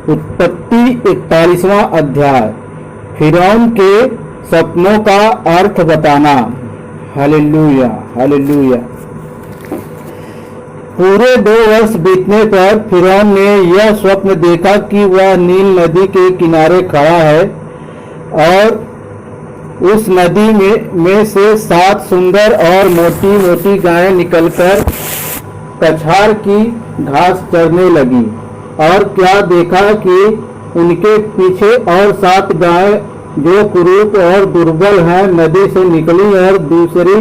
उत्पत्ति 41वां अध्याय। फिरौन के सपनों का अर्थ बताना। Hallelujah hallelujah. पूरे 2 वर्ष बीतने पर फिरौन ने यह स्वप्न देखा कि वह नील नदी के किनारे खड़ा है और उस नदी में से 7 सुंदर और मोटी मोटी गायें निकलकर कछार की घास चरने लगी। और क्या देखा कि उनके पीछे और 7 गायें जो कुरूप और दुर्बल हैं नदी से निकली और दूसरी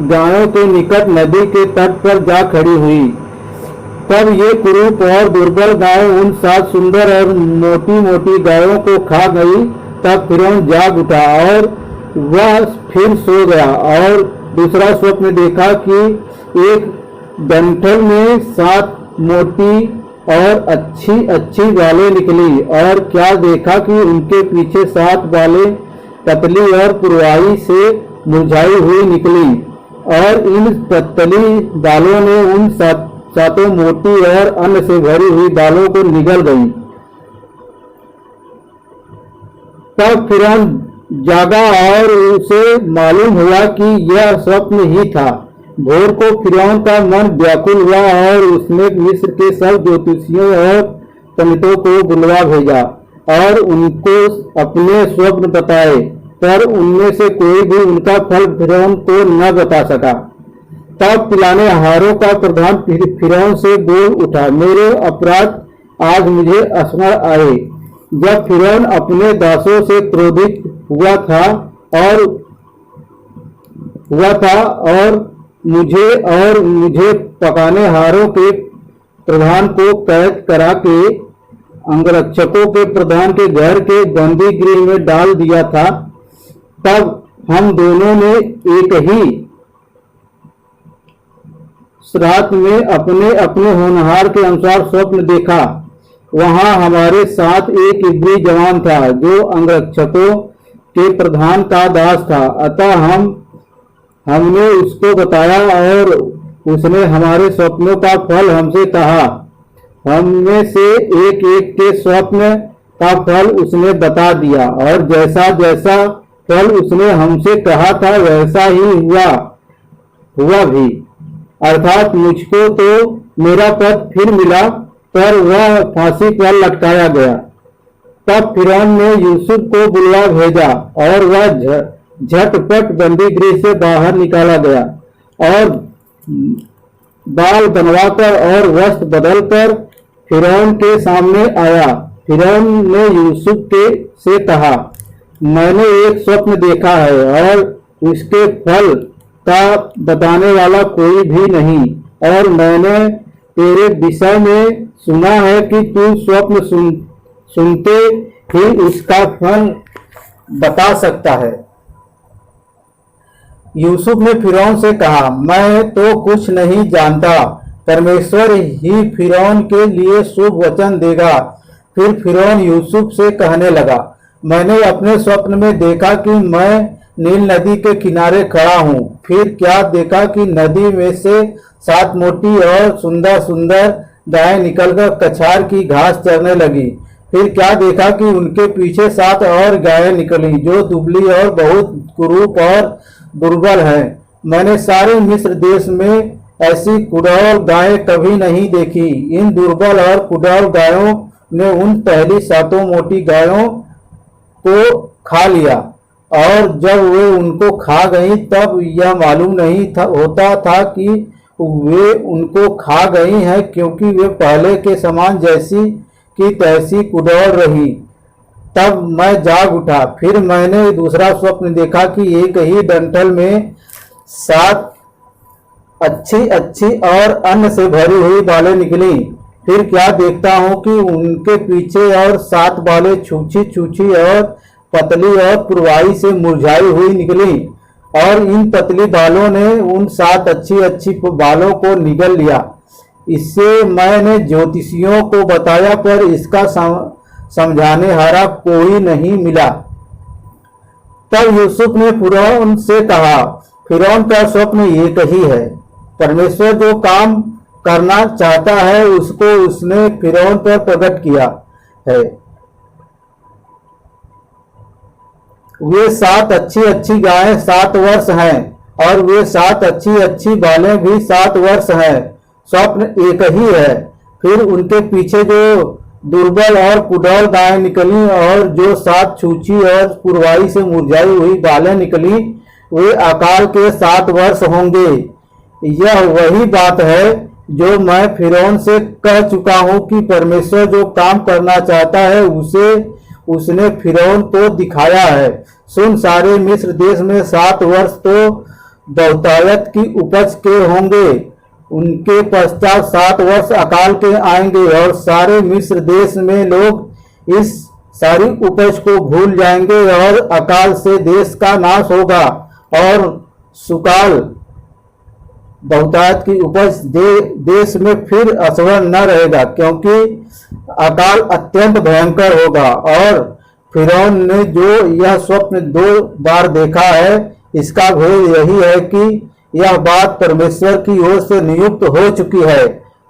गायों के निकट नदी के तट पर जा खड़ी हुई। तब ये कुरूप और दुर्बल गायें उन 7 सुंदर और मोटी मोटी गायों को खा गई। तब फिरौन जाग उठा और वह फिर सो गया और दूसरा स्वप्न देखा कि एक डंठल में 7 मोटी और अच्छी बालें निकली। और क्या देखा कि उनके पीछे 7 बालें पतली और पुरवाई से मुरझाई हुई निकली और इन पतली बालों ने उन 7 मोटी और अन्न से भरी हुई बालों को निगल गई। तब फिरौन जागा और उसे मालूम हुआ कि यह स्वप्न ही था। भोर को फिरौन का मन व्याकुल हुआ और उसने मिस्र के सब ज्योतिषियों और पंडितों को बुलवा भेजा और उनको अपने स्वप्न बताए, पर उनमें से कोई भी उनका फल फिरौन को न बता सका। तब पिलाने हारों का प्रधान फिरौन से बोल उठा, मेरे अपराध आज मुझे स्मरण आए। जब फिरौन अपने दासों से क्रोधित हुआ था और मुझे पकाने हारों के प्रधान को कैद करा के अंगरक्षकों के प्रधान के घर के बंदी गृह में डाल दिया था। तब हम दोनों ने एक ही रात में अपने अपने होनहार के अनुसार स्वप्न देखा। वहां हमारे साथ एक इब्री जवान था जो अंगरक्षकों के प्रधान का दास था। अतः हमने उसको बताया और उसने हमारे स्वप्नों का फल हमसे कहा। हममें से एक के स्वप्न का फल उसने बता दिया और जैसा जैसा फल उसने हमसे कहा था वैसा ही हुआ भी। अर्थात मुझको तो मेरा पद फिर मिला, पर वह फांसी पर लटकाया गया। तब फिरौन ने यूसुफ को बुलवा भेजा और वह झटपट बंदी गृह से बाहर निकाला गया और बाल बनवाकर और वस्त्र बदलकर फिरौन के सामने आया। फिरौन ने यूसुफ से कहा, मैंने एक स्वप्न देखा है और उसके फल का बताने वाला कोई भी नहीं, और मैंने तेरे विषय में सुना है कि तू स्वप्न सुनते ही उसका फल बता सकता है। यूसुफ ने फिरौन से कहा, मैं तो कुछ नहीं जानता, परमेश्वर ही फिरौन के लिए शुभ वचन देगा। फिर फिरौन यूसुफ से कहने लगा, मैंने अपने स्वप्न में देखा कि मैं नील नदी के किनारे खड़ा हूँ। फिर क्या देखा कि नदी में से 7 मोटी और सुंदर सुंदर गायें निकलकर कछार की घास चरने लगी। फिर क्या देखा कि उनके पीछे 7 और गायें निकली जो दुबली और बहुत कुरूप और दुर्बल है। मैंने सारे मिस्र देश में ऐसी कुडौल गायें कभी नहीं देखी। इन दुर्बल और कुडौल गायों ने उन पहली 7 मोटी गायों को खा लिया और जब वे उनको खा गईं तब यह मालूम नहीं होता था कि वे उनको खा गई हैं, क्योंकि वे पहले के समान जैसी की तैसी कुडौल रही। तब मैं जाग उठा। फिर मैंने दूसरा स्वप्न देखा कि एक ही डंठल में 7 अच्छी और अन्न से भरी हुई बालें निकली। फिर क्या देखता हूँ कि उनके पीछे और 7 बालें छूछी और पतली और पुरवाई से मुरझाई हुई निकली और इन पतली बालों ने उन 7 अच्छी बालों को निगल लिया। इससे मैंने ज्योतिषियों को बताया, पर इसका समझाने हारा कोई नहीं मिला। तब यूसुफ ने फिरौन से कहा, फिरौन का स्वप्न एक ही है। परमेश्वर जो काम करना चाहता है उसको उसने फिरौन पर प्रकट किया। है। वे 7 अच्छी अच्छी गायें 7 वर्ष हैं और वे 7 अच्छी अच्छी बालें भी 7 वर्ष हैं। स्वप्न एक ही है। फिर उनके पीछे जो दुर्बल और कुडौल गायें निकली और जो 7 छूछी और पुरवाई से मुरझाई हुई बालें निकली, वे अकाल के 7 वर्ष होंगे। यह वही बात है जो मैं फिरौन से कह चुका हूं कि परमेश्वर जो काम करना चाहता है उसे उसने फिरौन को दिखाया है। सुन, सारे मिस्र देश में 7 वर्ष तो बहुतायत की उपज के होंगे। उनके पश्चात 7 वर्ष अकाल के आएंगे और सारे मिस्र देश में लोग इस सारी उपज को भूल जाएंगे और अकाल से देश का नाश होगा और सुकाल बहुतायत की उपज देश में फिर असवर न रहेगा, क्योंकि अकाल अत्यंत भयंकर होगा। और फिरौन ने जो यह स्वप्न 2 बार देखा है, इसका भेद यही है कि यह बात परमेश्वर की ओर से नियुक्त हो चुकी है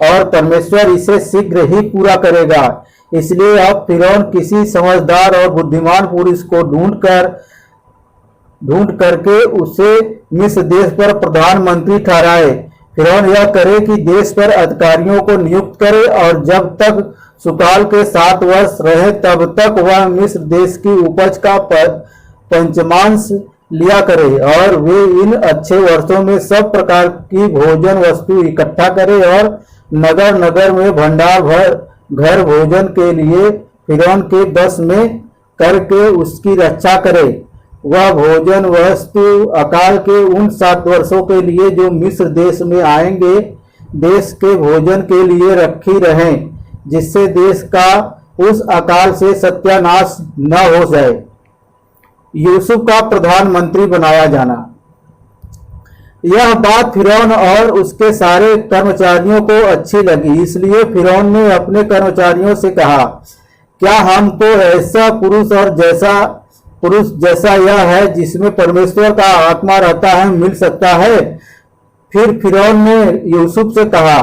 और परमेश्वर इसे शीघ्र ही पूरा करेगा। इसलिए अब फिरौन किसी समझदार और बुद्धिमान पुरुष को ढूंढ करके उसे मिस्र देश पर प्रधानमंत्री ठहराए। फिरौन यह करे कि देश पर अधिकारियों को नियुक्त करे और जब तक सुकाल के 7 वर्ष रहे तब तक वह मिस्र देश की उपज का पंचमांश लिया करे और वे इन अच्छे वर्षों में सब प्रकार की भोजन वस्तु इकट्ठा करे और नगर नगर में भंडार घर भोजन के लिए फिरौन के बस में करके उसकी रक्षा करे। वह भोजन वस्तु अकाल के उन 7 वर्षों के लिए जो मिस्र देश में आएंगे, देश के भोजन के लिए रखी रहें, जिससे देश का उस अकाल से सत्यानाश न हो जाए। यूसुफ का प्रधानमंत्री बनाया जाना। यह बात फिरौन और उसके सारे कर्मचारियों को अच्छी लगी, इसलिए फिरौन ने अपने कर्मचारियों से कहा, क्या हमको ऐसा पुरुष जैसा यह है जिसमें परमेश्वर का आत्मा रहता है मिल सकता है? फिर फिरौन ने यूसुफ से कहा,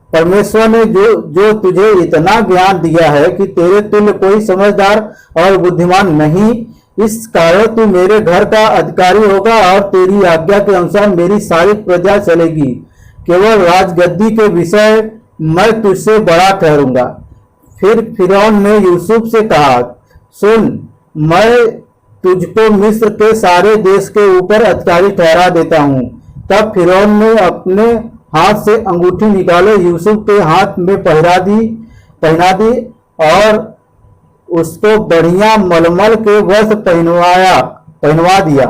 परमेश्वर ने जो तुझे इतना ज्ञान दिया है कि तेरे तुल्य कोई समझदार और बुद्धिमान नहीं, इस कारण तू मेरे घर का अधिकारी होगा और तेरी आज्ञा के अनुसार मेरी सारी प्रजा चलेगी। केवल राजगद्दी के विषय मैं तुझसे बड़ा ठहरूंगा। फिर फिरौन ने यूसुफ से कहा, सुन, मैं तुझको मिस्र के सारे देश के ऊपर अधिकारी ठहरा देता हूँ। तब फिरौन ने अपने हाथ से अंगूठी निकाले यूसुफ के हाथ में पहना दी और उसको बढ़िया मलमल के वस्त्र पहनवा दिया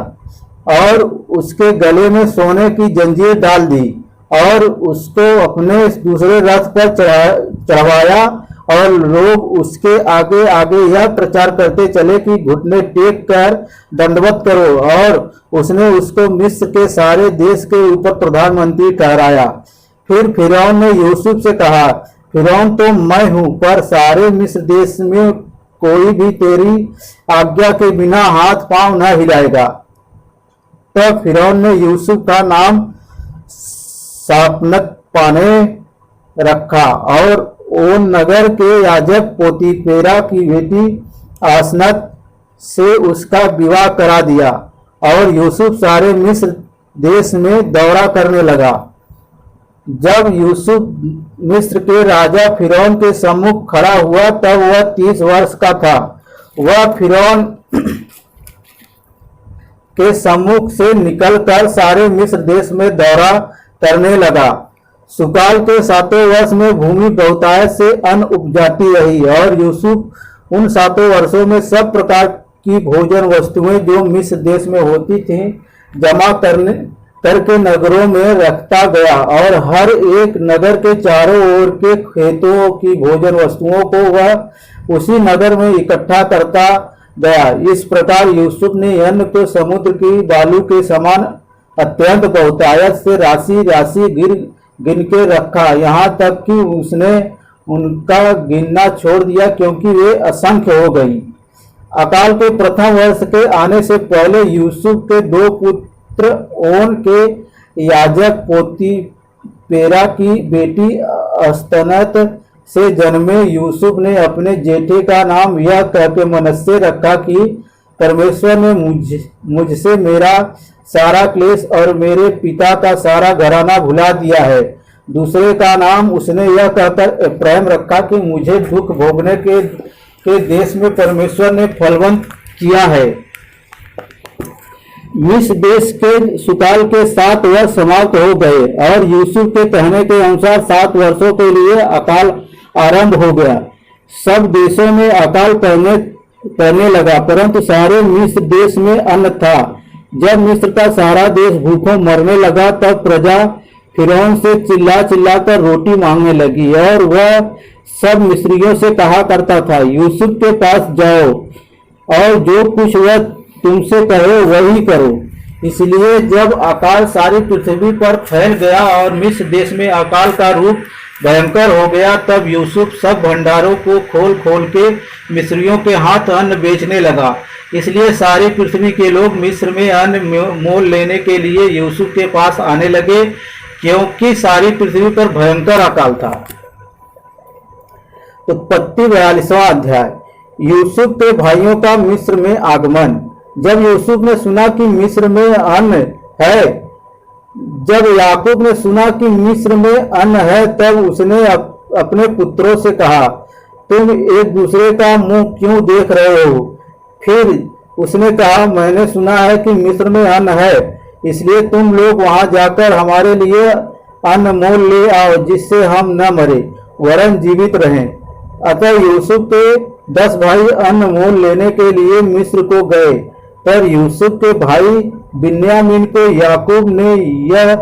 और उसके गले में सोने की जंजीर डाल दी और उसको अपने दूसरे रथ पर चढ़वाया और लोग उसके आगे आगे यह प्रचार करते चले कि घुटने टेक कर दंडवत करो, और उसने उसको मिस्र के सारे देश के ऊपर प्रधानमंत्री ठहराया। फिर फिरौन ने यूसुफ से कहा, फिरौन तो मैं हूं, पर सारे मिस्र देश में कोई भी तेरी आज्ञा के बिना हाथ पांव न हिलाएगा। तब फिरौन ने यूसुफ का नाम सापनत पाने रखा और ओन नगर के याजक पोतीपेरा की बेटी आसनत से उसका विवाह करा दिया और यूसुफ सारे मिस्र देश में दौरा करने लगा। जब यूसुफ मिस्र के राजा फिरौन के सम्मुख खड़ा हुआ तब वह 30 वर्ष का था। वह फिरौन के सम्मुख से निकलकर सारे मिस्र देश में दौरा करने लगा। सुकाल के 7 वर्ष में भूमि बहुतायत से अन्न उपजाती रही और यूसुफ उन 7 वर्षों में सब प्रकार की भोजन वस्तुएं जो मिस्र देश में होती थीं जमा करके नगरों में रखता गया और हर एक नगर के चारों ओर के खेतों की भोजन वस्तुओं को वह उसी नगर में इकट्ठा करता गया। इस प्रकार यूसुफ ने अन्न को समुद्र की बालू के समान अत्यंत बहुतायत से राशि गिन के रखा, यहाँ तक कि उसने उनका गिनना छोड़ दिया क्योंकि वे असंख्य हो गई। अकाल के प्रथम वर्ष के आने से पहले यूसुफ के 2 पुत्र ओन के याजक पोतीपेरा की बेटी अस्तनत से जन्मे यूसुफ ने अपने जेठे का नाम यह कहकर मनश्शे रखा कि परमेश्वर ने मुझसे मेरा सारा क्लेश और मेरे पिता का सारा घराना भुला दिया है। दूसरे का नाम उसने यह कहकर एप्रैम रखा कि मुझे दुख भोगने के देश में परमेश्वर ने फलवंत किया है। मिस्र देश के सुकाल के 7 वर्ष समाप्त हो गए और यूसुफ के कहने के अनुसार 7 वर्षों के लिए अकाल आरंभ हो गया। सब देशों में अकाल पड़ने लगा, परंतु सारे मिस्र देश में अन्न था। जब मिस्र का सारा देश भूखों मरने लगा, तब प्रजा फिरौन से चिल्ला चिल्ला कर रोटी मांगने लगी और वह सब मिस्रियों से कहा करता था, यूसुफ के पास जाओ और जो कुछ वह तुमसे कहे वही करो। इसलिए जब अकाल सारी पृथ्वी पर फैल गया और मिस्र देश में अकाल का रूप भयंकर हो गया, तब यूसुफ सब भंडारों को खोल खोल के मिस्रियों के हाथ अन्न बेचने लगा। इसलिए सारी पृथ्वी के लोग मिस्र में अन्न मोल लेने के लिए यूसुफ के पास आने लगे, क्योंकि सारी पृथ्वी पर भयंकर अकाल था। उत्पत्ति 42वां अध्याय। यूसुफ के भाइयों का मिस्र में आगमन। जब यूसुफ ने सुना कि मिस्र में अन्न है, जब याकूब ने सुना कि मिस्र में अन्न है, तब उसने अपने पुत्रों से कहा, तुम एक दूसरे का मुंह क्यों देख रहे हो? फिर उसने कहा, मैंने सुना है कि मिस्र में अन्न है, इसलिए तुम लोग वहां जाकर हमारे लिए अन्न मोल ले आओ, जिससे हम न मरे वरन जीवित रहें। अतः यूसुफ के 10 भाई अन्न मोल लेने के लिए मिस्र को गए। पर यूसुफ के भाई बिन्यामीन को याकूब ने यह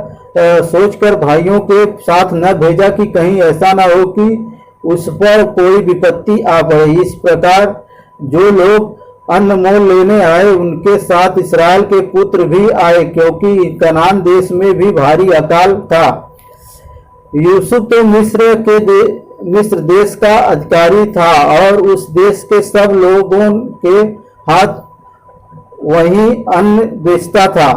सोचकर भाइयों के साथ न भेजा कि कहीं ऐसा न हो कि उस पर कोई विपत्ति आ पड़े। इस प्रकार जो लोग अन्न मोल लेने आए, उनके साथ इस्राएल के पुत्र भी आए, क्योंकि कनान देश में भी भारी अकाल था। यूसुफ तो मिस्र देश का अधिकारी था और उस देश के सब लोगों के हाथ वही अन्न बेचता था।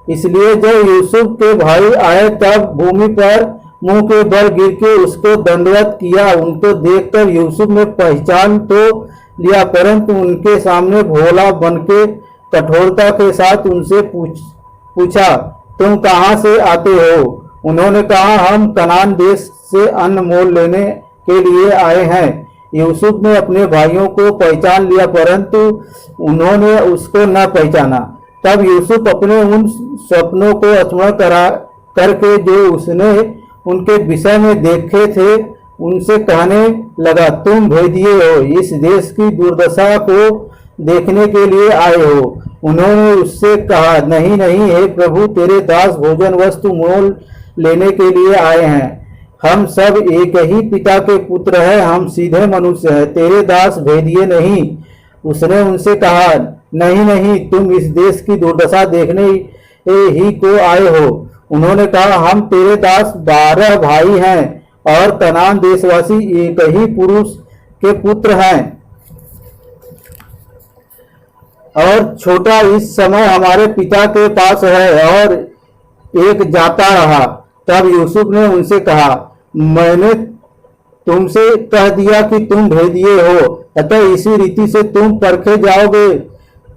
इसलिए जब यूसुफ के भाई आए, तब भूमि पर मुंह के बल गिर के उसको दंडवत किया। उनको देखकर यूसुफ ने पहचान तो लिया, परंतु उनके सामने भोला बनके कठोरता के साथ उनसे पूछा, तुम कहाँ से आते हो? उन्होंने कहा, हम कनान देश से अन्न मोल लेने के लिए आए हैं। यूसुफ ने अपने भाइयों को पहचान लिया, परंतु उन्होंने उसको न पहचाना। तब यूसुफ अपने उन स्वप्नों को स्मरण करके जो उसने उनके विषय में देखे थे, उनसे कहने लगा, तुम भेदिए हो, इस देश की दुर्दशा को देखने के लिए आए हो। उन्होंने उससे कहा, नहीं नहीं, हे प्रभु, तेरे दास भोजन वस्तु मोल लेने के लिए आए हैं। हम सब एक ही पिता के पुत्र हैं, हम सीधे मनुष्य हैं, तेरे दास भेदिए नहीं। उसने उनसे कहा, नहीं नहीं, तुम इस देश की दुर्दशा देखने ही को आए हो। उन्होंने कहा, हम तेरे दास 12 भाई हैं और कनान देशवासी एक ही पुरुष के पुत्र हैं, और छोटा इस समय हमारे पिता के पास है और एक जाता रहा। तब यूसुफ ने उनसे कहा, मैंने तुमसे कह दिया कि तुम भेदिए हो, अतः इसी रीति से तुम परखे जाओगे।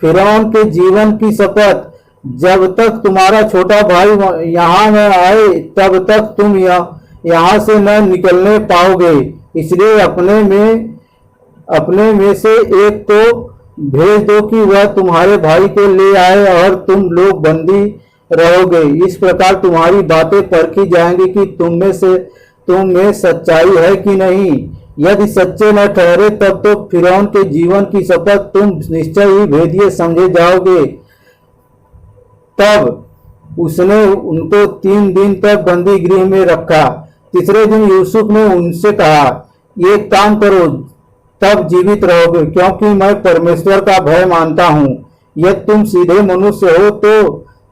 फिरौन के जीवन की शपथ, जब तक तुम्हारा छोटा भाई यहाँ न आए, तब तक तुम यहाँ से न निकलने पाओगे। इसलिए अपने में से एक को भेज दो कि वह तुम्हारे भाई को ले आए और तुम लोग बंदी रहोगे। इस प्रकार तुम्हारी बातें परखी जाएंगी कि तुम में सच्चाई है कि नहीं। यदि सच्चे न ठहरे, तब तो फिरौन के जीवन की शपथ तुम निश्चय ही भेदिए समझे जाओगे। तब उसने उनको 3 दिन तक बंदी गृह में रखा। तीसरे दिन यूसुफ ने उनसे कहा, ये काम करो, तब जीवित रहोगे, क्योंकि मैं परमेश्वर का भय मानता हूँ। यदि तुम सीधे मनुष्य हो तो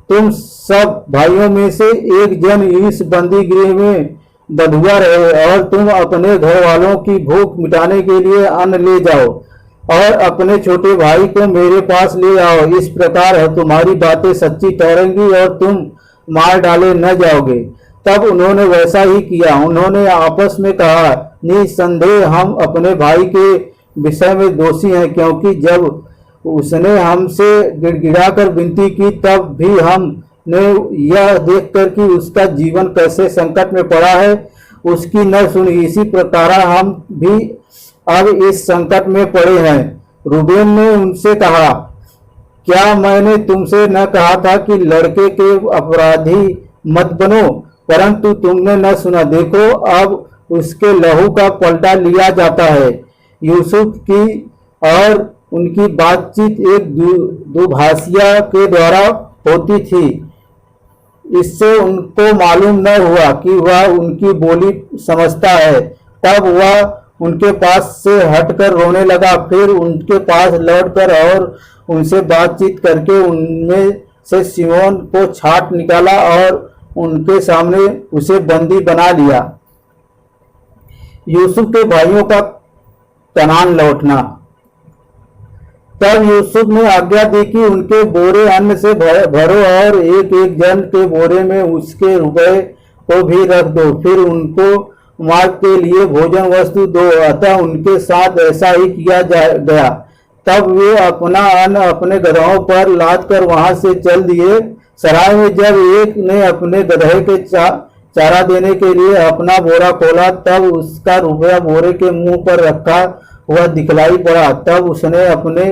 तुम सब भाइयों में से एक जन इस बंदी गृह में बंधुआ रहे, और तुम अपने घर वालों की भूख मिटाने के लिए अन्न ले जाओ और अपने छोटे भाई को मेरे पास ले आओ। इस प्रकार तुम्हारी बातें सच्ची ठहरेंगी और तुम मार डाले न जाओगे। तब उन्होंने वैसा ही किया। उन्होंने आपस में कहा, निसंदेह हम अपने भाई के विषय में दोषी हैं, क्योंकि जब उसने हमसे गिड़गिड़ाकर विनती की तब भी हमने यह देखकर कि उसका जीवन कैसे संकट में पड़ा है, उसकी न सुनी। इसी प्रकार हम भी अब इस संकट में पड़े हैं। रूबेन ने उनसे कहा, क्या मैंने तुमसे न कहा था कि लड़के के अपराधी मत बनो? परंतु तुमने न सुना। देखो, अब उसके लहू का पलटा लिया जाता है। यूसुफ की और उनकी बातचीत एक दुभाषिया के द्वारा होती थी। इससे उनको मालूम न हुआ कि वह उनकी बोली समझता है। तब वह उनके पास से हटकर रोने लगा। फिर उनके पास लौटकर और उनसे बातचीत करके उनमें से सिमोन को छांट निकाला और उनके सामने उसे बंदी बना लिया। यूसुफ के भाइयों का कनान लौटना। तब यूसुफ ने आज्ञा दी कि उनके बोरे अन्न से भरो और एक एक जन के बोरे में उसके रुपए को भी रख दो। फिर उनको मार्ग के लिए भोजन वस्तु दो। अतः उनके साथ ऐसा ही किया गया। तब वे अपना अन्न अपने गदहों पर लाद कर वहां से चल दिए। सराय में जब एक ने अपने गदहे के चारा देने के लिए अपना बोरा खोला, तब उसका रुपया बोरे के मुंह पर रखा हुआ दिखलाई पड़ा। तब उसने अपने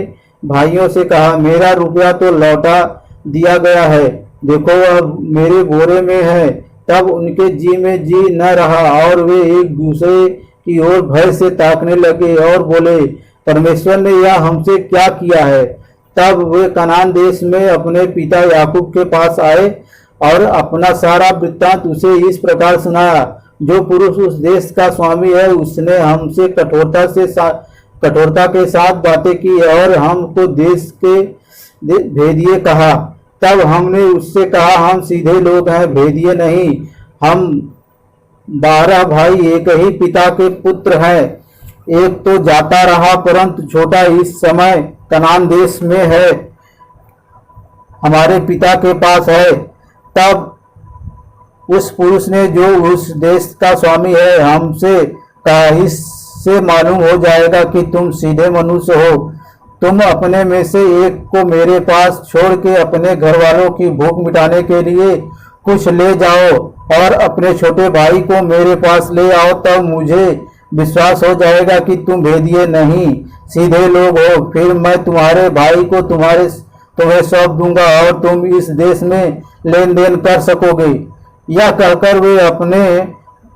भाइयों से कहा, मेरा रुपया तो लौटा दिया गया है, देखो अब मेरे बोरे में है। तब उनके जी में जी न रहा और वे एक दूसरे की ओर भय से ताकने लगे और बोले, परमेश्वर ने यह हमसे क्या किया है? तब वे कनान देश में अपने पिता याकूब के पास आए और अपना सारा वृत्तांत उसे इस प्रकार सुनाया। जो पुरुष उस देश का स्वामी है, उसने हमसे कठोरता के साथ बातें की और हमको देश के भेदिए कहा। तब हमने उससे कहा, हम सीधे लोग हैं, भेदिए नहीं। हम 12 भाई एक ही पिता के पुत्र हैं। एक तो जाता रहा, परंतु छोटा इस समय कनान देश में है, हमारे पिता के पास है। तब उस पुरुष ने, जो उस देश का स्वामी है, हमसे कहा, इससे मालूम हो जाएगा कि तुम सीधे मनुष्य हो। तुम अपने में से एक को मेरे पास छोड़ के अपने घर वालों की भूख मिटाने के लिए कुछ ले जाओ और अपने छोटे भाई को मेरे पास ले आओ। तब मुझे विश्वास हो जाएगा कि तुम भेदिए नहीं, सीधे लोग हो। फिर मैं तुम्हारे भाई को तुम्हें सौंप दूंगा और तुम इस देश में लेन देन कर सकोगे। यह कहकर वे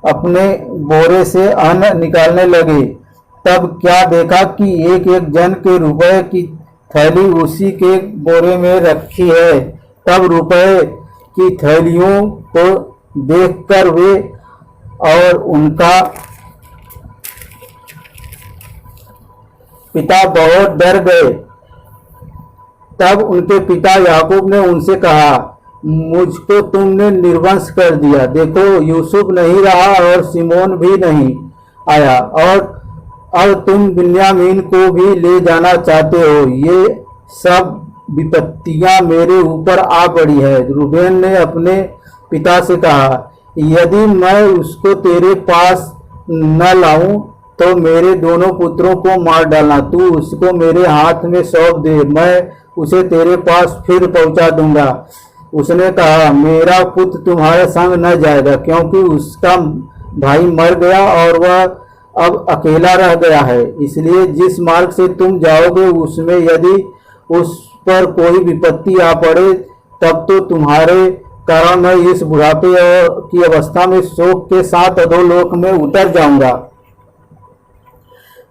अपने बोरे से अन्न निकालने लगे। तब क्या देखा कि एक एक जन के रुपए की थैली उसी के बोरे में रखी है। तब रुपए की थैलियों को देखकर वे और उनका पिता बहुत डर गए। तब उनके पिता याकूब ने उनसे कहा, मुझको तुमने निर्वंश कर दिया। देखो, यूसुफ नहीं रहा और सिमोन भी नहीं आया, और अब तुम बिन्यामीन को भी ले जाना चाहते हो। ये सब विपत्तियां मेरे ऊपर आ पड़ी है। रूबेन ने अपने पिता से कहा, यदि मैं उसको तेरे पास न लाऊं तो मेरे दोनों पुत्रों को मार डालना। तू उसको मेरे हाथ में सौंप दे, मैं उसे तेरे पास फिर पहुंचा दूंगा। उसने कहा, मेरा पुत्र तुम्हारे संग न जाएगा, क्योंकि उसका भाई मर गया और वह अब अकेला रह गया है। इसलिए जिस मार्ग से तुम जाओगे उसमें यदि उस पर कोई विपत्ति आ पड़े, तब तो तुम्हारे कारण मैं इस बुढ़ापे की अवस्था में शोक के साथ अधोलोक में उतर जाऊंगा।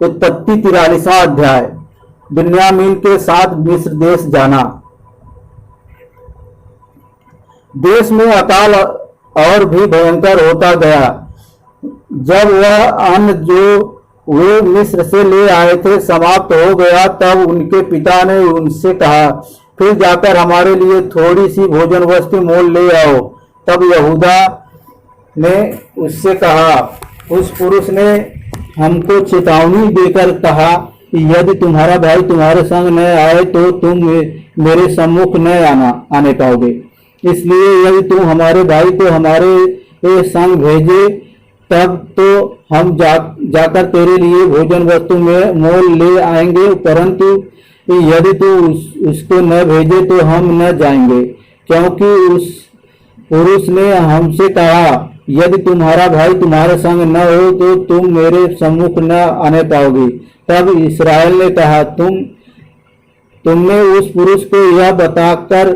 उत्पत्ति 43वां अध्याय। बिन्यामीन के साथ मिस्र देश जाना। देश में अकाल और भी भयंकर होता गया। जब वह अन्न जो वे मिस्र से ले आए थे समाप्त हो गया, तब उनके पिता ने उनसे कहा, फिर जाकर हमारे लिए थोड़ी सी भोजन वस्तु मोल ले आओ। तब यहूदा ने उससे कहा, उस पुरुष ने हमको चेतावनी देकर कहा कि यदि तुम्हारा भाई तुम्हारे संग न आए तो तुम मेरे सम्मुख न आने पाओगे। इसलिए यदि तुम हमारे भाई को हमारे के संग भेजे, तब तो हम जाकर तेरे लिए भोजन वस्तु में मोल ले आएंगे, परंतु यदि तू उसको न भेजे तो हम न जाएंगे। क्योंकि उस पुरुष ने हमसे कहा, यदि तुम्हारा भाई तुम्हारे संग न हो तो तुम मेरे सम्मुख न आने पाओगे। तब इस्राएल ने कहा, तुमने उस पुरुष को यह बताकर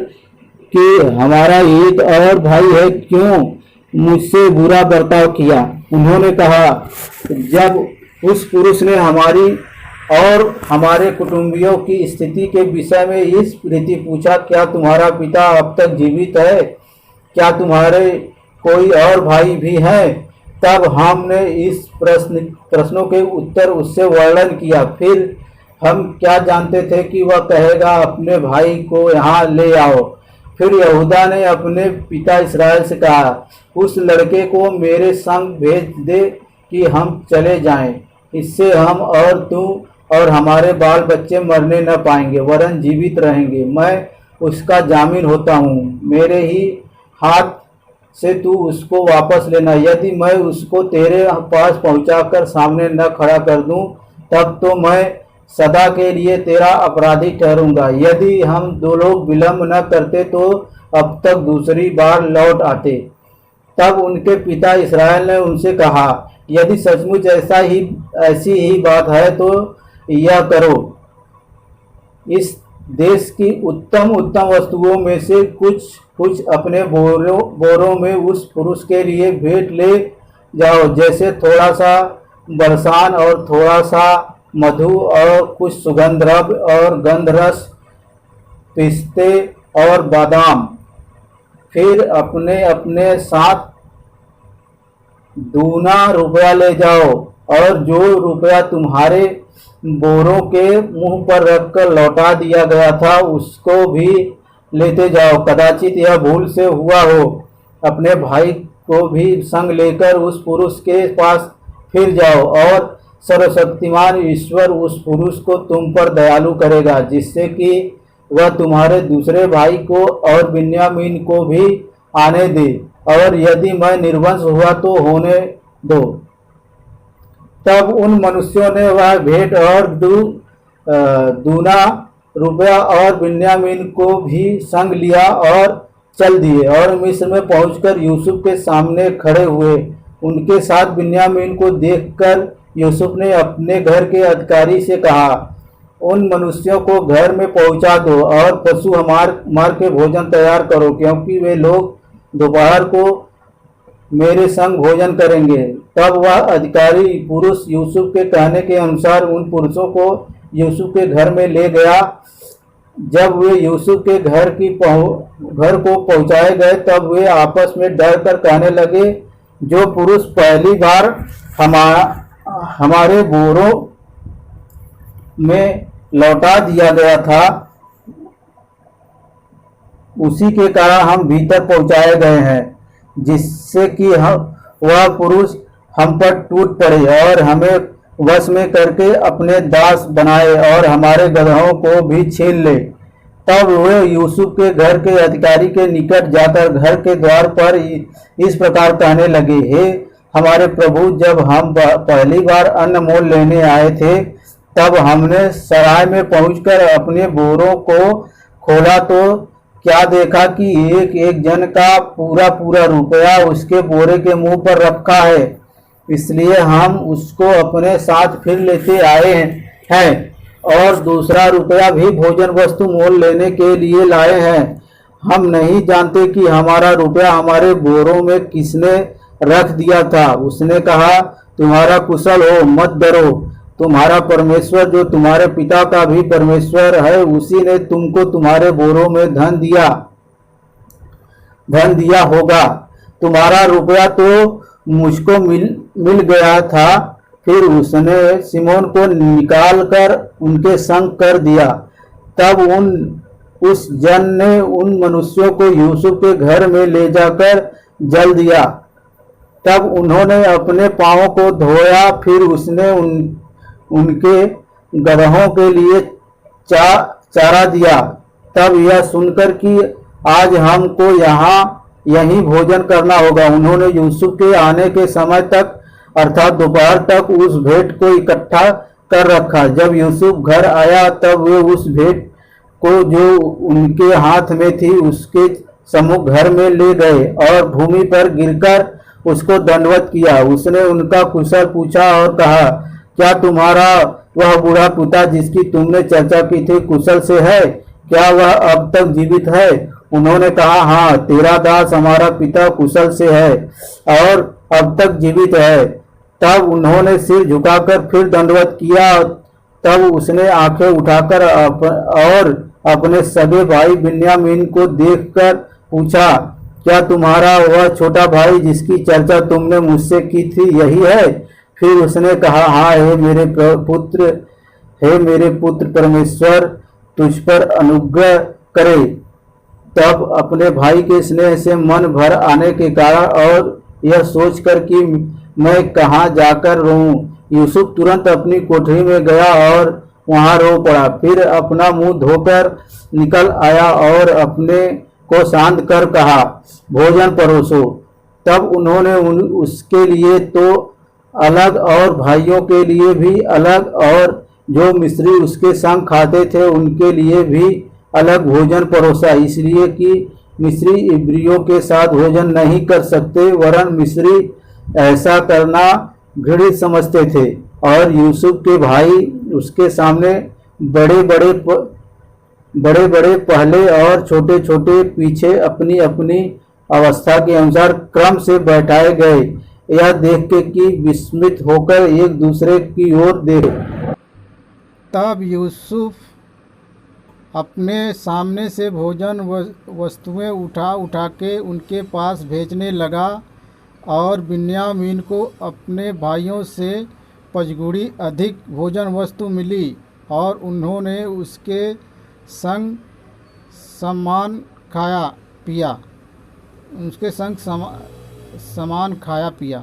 कि हमारा एक और भाई है, क्यों मुझसे बुरा बर्ताव किया? उन्होंने कहा, जब उस पुरुष ने हमारी और हमारे कुटुंबियों की स्थिति के विषय में इस रीति पूछा, क्या तुम्हारा पिता अब तक जीवित है? क्या तुम्हारे कोई और भाई भी हैं? तब हमने इस प्रश्नों के उत्तर उससे वर्णन किया। फिर हम क्या जानते थे कि वह कहेगा, अपने भाई को यहाँ ले आओ। फिर यहूदा ने अपने पिता इस्राएल से कहा, उस लड़के को मेरे संग भेज दे कि हम चले जाएं। इससे हम और तू और हमारे बाल बच्चे मरने न पाएंगे, वरन जीवित रहेंगे। मैं उसका जामीन होता हूँ, मेरे ही हाथ से तू उसको वापस लेना। यदि मैं उसको तेरे पास पहुंचाकर सामने न खड़ा कर दूं, तब तो मैं सदा के लिए तेरा अपराधी ठहरूंगा। यदि हम दो लोग विलंब न करते तो अब तक दूसरी बार लौट आते। तब उनके पिता इस्राएल ने उनसे कहा, यदि सचमुच ऐसी ही बात है तो यह करो, इस देश की उत्तम उत्तम वस्तुओं में से कुछ अपने बोरों में उस पुरुष के लिए भेंट ले जाओ, जैसे थोड़ा सा बरसान और थोड़ा सा मधु और कुछ सुगंध द्रव्य और गंधरस, पिस्ते और बादाम। फिर अपने अपने साथ दूना रुपया ले जाओ, और जो रुपया तुम्हारे बोरों के मुंह पर रखकर लौटा दिया गया था उसको भी लेते जाओ। कदाचित यह भूल से हुआ हो। अपने भाई को भी संग लेकर उस पुरुष के पास फिर जाओ, और सर्वशक्तिमान ईश्वर उस पुरुष को तुम पर दयालु करेगा, जिससे कि वह तुम्हारे दूसरे भाई को और बिन्यामीन को भी आने दे, और यदि मैं निर्वंश हुआ तो होने दो। तब उन मनुष्यों ने वह भेंट और दूना रुपया और बिन्यामीन को भी संग लिया और चल दिए, और मिस्र में पहुंचकर यूसुफ के सामने खड़े हुए। उनके साथ बिन्यामीन को देखकर यूसुफ ने अपने घर के अधिकारी से कहा, उन मनुष्यों को घर में पहुंचा दो और पशु मार के भोजन तैयार करो, क्योंकि वे लोग दोपहर को मेरे संग भोजन करेंगे। तब वह अधिकारी पुरुष यूसुफ के कहने के अनुसार उन पुरुषों को यूसुफ के घर में ले गया। जब वे यूसुफ के घर को पहुंचाए गए, तब वे आपस में डर कर कहने लगे, जो पुरुष पहली बार हमारे बोरों में लौटा दिया गया था, उसी के कारण हम भीतर पहुंचाए गए हैं, जिससे कि वह पुरुष हम पर टूट पड़े और हमें वश में करके अपने दास बनाए और हमारे गदहों को भी छीन ले। तब वे यूसुफ के घर के अधिकारी के निकट जाकर घर के द्वार पर इस प्रकार कहने लगे, हे हमारे प्रभु, जब हम पहली बार अन्न मोल लेने आए थे, तब हमने सराय में पहुंचकर अपने बोरों को खोला तो क्या देखा कि एक एक जन का पूरा रुपया उसके बोरे के मुंह पर रखा है। इसलिए हम उसको अपने साथ फिर लेते आए हैं और दूसरा रुपया भी भोजन वस्तु मोल लेने के लिए लाए हैं। हम नहीं जानते कि हमारा रुपया हमारे बोरों में किसने रख दिया था। उसने कहा, तुम्हारा कुशल हो, मत डरो। तुम्हारा परमेश्वर जो तुम्हारे पिता का भी परमेश्वर है, उसी ने तुमको तुम्हारे बोरों में धन दिया होगा। तुम्हारा रुपया तो मुझको मिल गया था। फिर उसने सिमोन को निकालकर उनके संग कर दिया। तब उस जन ने उन मनुष्यों को यूसुफ के घर में ले जाकर जल दिया। तब उन्होंने अपने पांवों को धोया। फिर उसने उनके गदहों के लिए चारा दिया। तब यह सुनकर कि आज हमको यहाँ यहीं भोजन करना होगा। उन्होंने यूसुफ के आने के समय तक अर्थात दोपहर तक उस भेंट को इकट्ठा कर रखा। जब यूसुफ घर आया तब वे उस भेंट को जो उनके हाथ में थी उसके सम्मुख घर में ले गए और भूमि पर गिरकर उसको दंडवत किया। उसने उनका कुशल पूछा और कहा, क्या तुम्हारा वह बूढ़ा पिता जिसकी तुमने चर्चा की थी कुशल से है? क्या वह अब तक जीवित है? उन्होंने कहा, हाँ, तेरा दास हमारा पिता कुशल से है और अब तक जीवित है। तब उन्होंने सिर झुकाकर फिर दंडवत किया। तब उसने आंखें उठाकर और अपने सगे भाई बिन्यामीन को देखकर पूछा, क्या तुम्हारा वह छोटा भाई जिसकी चर्चा तुमने मुझसे की थी यही है? फिर उसने कहा, हाँ, हे मेरे पुत्र परमेश्वर तुझ पर अनुग्रह करे। तब अपने भाई के स्नेह से मन भर आने के कारण और यह सोचकर कि मैं कहाँ जाकर रोऊं, यूसुफ तुरंत अपनी कोठरी में गया और वहां रो पड़ा। फिर अपना मुंह धोकर निकल आया और अपने को शांत कर कहा, भोजन परोसो। तब उन्होंने उसके लिए तो अलग और भाइयों के लिए भी अलग और जो मिस्री उसके संग खाते थे उनके लिए भी अलग भोजन परोसा, इसलिए कि मिस्री इब्रियों के साथ भोजन नहीं कर सकते, वरन मिस्री ऐसा करना घृणित समझते थे। और यूसुफ के भाई उसके सामने बड़े बड़े पहले और छोटे छोटे पीछे अपनी अपनी अवस्था के अनुसार क्रम से बैठाए गए, यह देख के कि विस्मित होकर एक दूसरे की ओर देखे। तब यूसुफ अपने सामने से भोजन वस्तुएं उठा उठा के उनके पास भेजने लगा और बिन्यामीन को अपने भाइयों से 5 गुणी अधिक भोजन वस्तु मिली और उन्होंने उसके संग समान खाया पिया।